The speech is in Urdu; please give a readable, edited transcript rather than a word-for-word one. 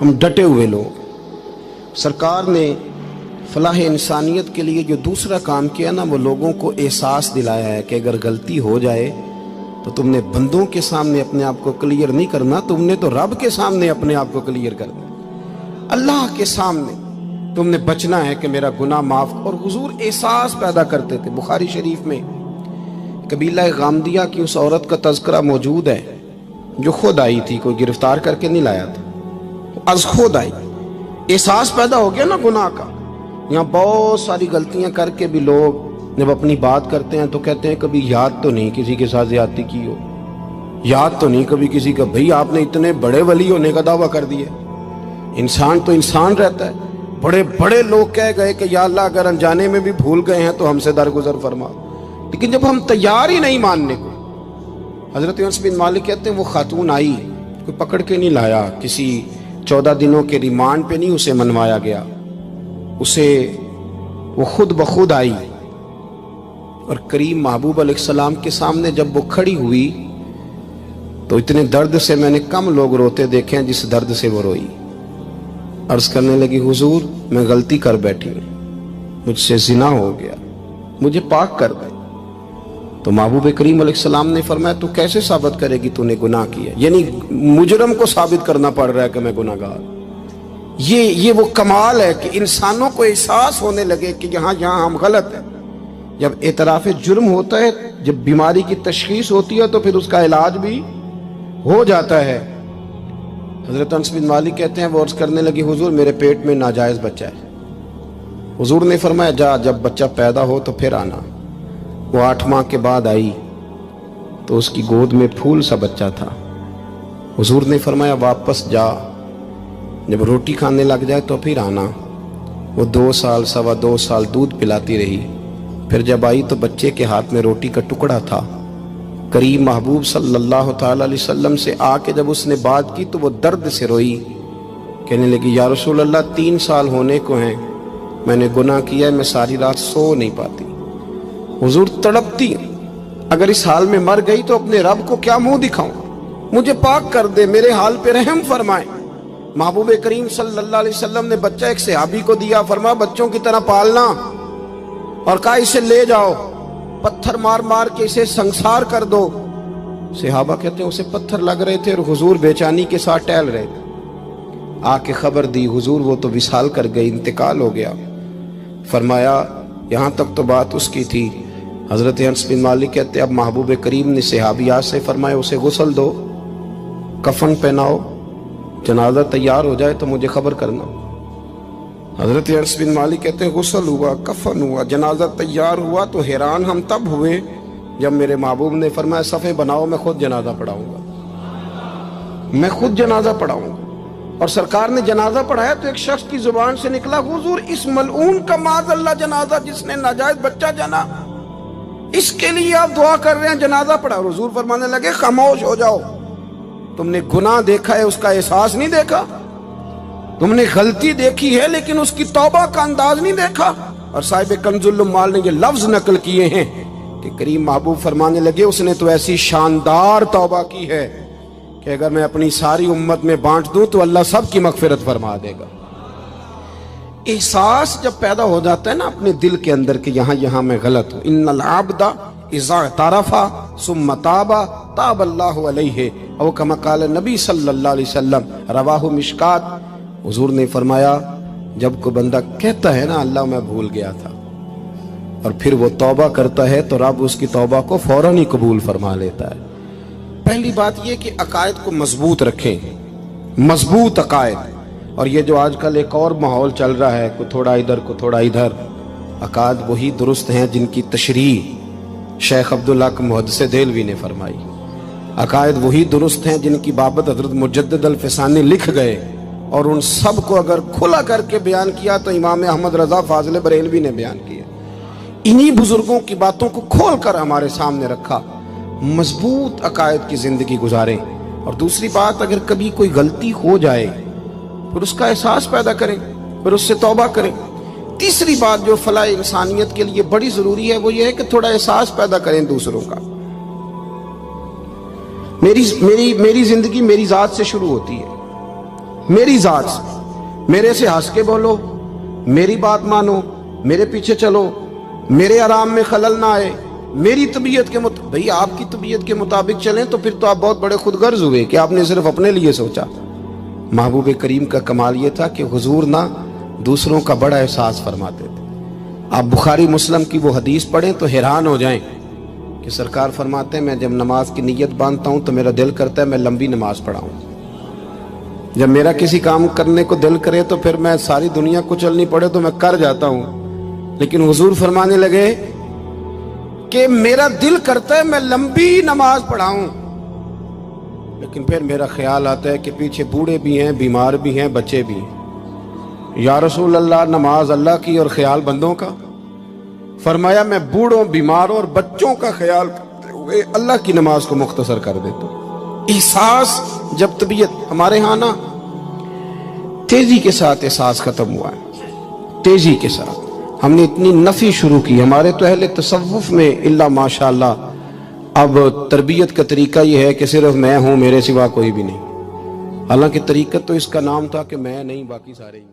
ہم ڈٹے ہوئے لوگ۔ سرکار نے فلاح انسانیت کے لیے جو دوسرا کام کیا نا، وہ لوگوں کو احساس دلایا ہے کہ اگر غلطی ہو جائے تو تم نے بندوں کے سامنے اپنے آپ کو کلیئر نہیں کرنا، تم نے تو رب کے سامنے اپنے آپ کو کلیئر کرنا، اللہ کے سامنے تم نے بچنا ہے کہ میرا گناہ معاف۔ اور حضور احساس پیدا کرتے تھے۔ بخاری شریف میں قبیلہ غامدیہ کی اس عورت کا تذکرہ موجود ہے جو خود آئی تھی، کوئی گرفتار کر کے نہیں لایا تھا، از خود آئی۔ احساس پیدا ہو گیا نا گناہ کا۔ یہاں بہت ساری غلطیاں کر کے بھی لوگ جب اپنی بات کرتے ہیں تو کہتے ہیں کبھی یاد تو نہیں کسی کے ساتھ زیادتی کی ہو، یاد تو نہیں کبھی کسی کا۔ بھئی آپ نے اتنے بڑے ولی ہونے کا دعویٰ کر دیا۔ انسان تو انسان رہتا ہے۔ بڑے بڑے لوگ کہہ گئے کہ یا اللہ اگر انجانے میں بھی بھول گئے ہیں تو ہم سے درگزر فرما، لیکن جب ہم تیار ہی نہیں ماننے کو۔ حضرت انس بن مالک کہتے ہیں وہ خاتون آئی، کوئی پکڑ کے نہیں لایا، کسی 14 دنوں کے ریمانڈ پہ نہیں اسے منوایا گیا، اسے وہ خود بخود آئی، اور کریم محبوب علیہ السلام کے سامنے جب وہ کھڑی ہوئی تو اتنے درد سے میں نے کم لوگ روتے دیکھے ہیں جس درد سے وہ روئی۔ عرض کرنے لگی حضور میں غلطی کر بیٹھی ہوں، مجھ سے زنا ہو گیا، مجھے پاک کر دے۔ تو محبوب کریم علیہ السلام نے فرمایا تو کیسے ثابت کرے گی تو نے گناہ کیا؟ یعنی مجرم کو ثابت کرنا پڑ رہا ہے کہ میں گناہ گار۔ یہ وہ کمال ہے کہ انسانوں کو احساس ہونے لگے کہ یہاں ہم غلط ہیں۔ جب اعتراف جرم ہوتا ہے، جب بیماری کی تشخیص ہوتی ہے تو پھر اس کا علاج بھی ہو جاتا ہے۔ حضرت انس بن مالک کہتے ہیں وہ عرض کرنے لگی حضور میرے پیٹ میں ناجائز بچہ ہے۔ حضور نے فرمایا جا جب بچہ پیدا ہو تو پھر آنا۔ وہ 8 ماہ کے بعد آئی تو اس کی گود میں پھول سا بچہ تھا۔ حضور نے فرمایا واپس جا، جب روٹی کھانے لگ جائے تو پھر آنا۔ وہ 2 سال 2.25 سال دودھ پلاتی رہی، پھر جب آئی تو بچے کے ہاتھ میں روٹی کا ٹکڑا تھا۔ کریم محبوب صلی اللہ تعالی علیہ وسلم سے آ کے جب اس نے بات کی تو وہ درد سے روئی، کہنے لگی یا رسول اللہ 3 سال ہونے کو ہیں، میں نے گناہ کیا ہے، میں ساری رات سو نہیں پاتی۔ حضور تڑپتی، اگر اس حال میں مر گئی تو اپنے رب کو کیا منہ دکھاؤں، مجھے پاک کر دے، میرے حال پہ رحم فرمائے۔ محبوب کریم صلی اللہ علیہ وسلم نے بچہ ایک صحابی کو دیا، فرمایا بچوں کی طرح پالنا، اور کہا اسے لے جاؤ، پتھر مار مار کے اسے سنسار کر دو۔ صحابہ کہتے ہیں اسے پتھر لگ رہے تھے اور حضور بے چینی کے ساتھ ٹہل رہے تھے۔ آ کے خبر دی حضور وہ تو وصال کر گئی، انتقال ہو گیا۔ فرمایا یہاں تک تو بات اس کی تھی۔ حضرت انس بن مالک کہتے اب محبوب کریم نے صحابیات سے فرمایا اسے غسل دو، کفن پہناؤ، جنازہ تیار ہو جائے تو مجھے خبر کرنا۔ حضرت انس بن مالک کہتے ہیں غسل ہوا، کفن ہوا، جنازہ تیار ہوا تو حیران ہم تب ہوئے جب میرے محبوب نے فرمایا صفیں بناؤ، میں خود جنازہ پڑھاؤں گا، میں خود جنازہ پڑھاؤں گا۔ اور سرکار نے جنازہ پڑھایا تو ایک شخص کی زبان سے نکلا حضور اس ملعون کا معاذ اللہ جنازہ جس نے ناجائز بچہ جنا، اس کے لیے آپ دعا کر رہے ہیں، جنازہ پڑھا۔ حضور فرمانے لگے خاموش ہو جاؤ، تم نے گناہ دیکھا ہے، اس کا احساس نہیں دیکھا، تم نے غلطی دیکھی ہے لیکن اس کی توبہ کا انداز نہیں دیکھا۔ اور صاحب کنز العمال نے یہ لفظ نقل کیے ہیں کہ کریم محبوب فرمانے لگے اس نے تو ایسی شاندار توبہ کی ہے کہ اگر میں اپنی ساری امت میں بانٹ دوں تو اللہ سب کی مغفرت فرما دے گا۔ احساس جب پیدا ہو جاتا ہے نا اپنے دل کے اندر کہ یہاں میں غلط ہوں، ان العبد اذا اعترف ثم تاب تاب اللہ علیہ او کما قال نبی صلی اللہ علیہ وسلم، رواہ مشکات۔ حضور نے فرمایا جب کوئی بندہ کہتا ہے نا اللہ میں بھول گیا تھا، اور پھر وہ توبہ کرتا ہے تو رب اس کی توبہ کو فوراً ہی قبول فرما لیتا ہے۔ پہلی بات یہ کہ عقائد کو مضبوط رکھیں، مضبوط عقائد۔ اور یہ جو آج کل ایک اور ماحول چل رہا ہے، کوئی تھوڑا ادھر کو تھوڑا ادھر، عقائد وہی درست ہیں جن کی تشریح شیخ عبدالحق محدث دہلوی نے فرمائی، عقائد وہی درست ہیں جن کی بابت حضرت مجدد الفسانی لکھ گئے، اور ان سب کو اگر کھلا کر کے بیان کیا تو امام احمد رضا فاضل بریلوی نے بیان کیا۔ انہی بزرگوں کی باتوں کو کھول کر ہمارے سامنے رکھا۔ مضبوط عقائد کی زندگی گزاریں۔ اور دوسری بات، اگر کبھی کوئی غلطی ہو جائے پھر اس کا احساس پیدا کریں، پھر اس سے توبہ کریں۔ تیسری بات جو فلاح انسانیت کے لیے بڑی ضروری ہے وہ یہ ہے کہ تھوڑا احساس پیدا کریں دوسروں کا۔ میری زندگی میری ذات سے شروع ہوتی ہے، میری ذات سے، میرے سے ہنس کے بولو، میری بات مانو، میرے پیچھے چلو، میرے آرام میں خلل نہ آئے، میری طبیعت کے مطابق. بھئی آپ کی طبیعت کے مطابق چلیں تو پھر تو آپ بہت بڑے خود غرض ہوئے کہ آپ نے صرف اپنے لیے سوچا. محبوب کریم کا کمال یہ تھا کہ حضور نہ دوسروں کا بڑا احساس فرماتے تھے. آپ بخاری مسلم کی وہ حدیث پڑھیں تو حیران ہو جائیں کہ سرکار فرماتے ہیں میں جب نماز کی نیت باندھتا ہوں تو میرا دل کرتا ہے میں لمبی نماز پڑھاؤں. جب میرا کسی کام کرنے کو دل کرے تو پھر میں ساری دنیا کچلنی پڑے تو میں کر جاتا ہوں. لیکن حضور فرمانے لگے کہ میرا دل کرتا ہے میں لمبی نماز پڑھاؤں، لیکن پھر میرا خیال آتا ہے کہ پیچھے بوڑھے بھی ہیں، بیمار بھی ہیں، بچے بھی ہیں. یا رسول اللہ نماز اللہ کی اور خیال بندوں کا. فرمایا میں بوڑھوں، بیماروں اور بچوں کا خیال کرتے ہوئے اللہ کی نماز کو مختصر کر دیتا ہوں. احساس جب طبیعت ہمارے ہاں نا تیزی کے ساتھ احساس ختم ہوا ہے، تیزی کے ساتھ ہم نے اتنی نفی شروع کی. ہمارے تو اہل تصوف میں الا ماشاءاللہ اب تربیت کا طریقہ یہ ہے کہ صرف میں ہوں، میرے سوا کوئی بھی نہیں. حالانکہ طریقت تو اس کا نام تھا کہ میں نہیں باقی سارے ہی.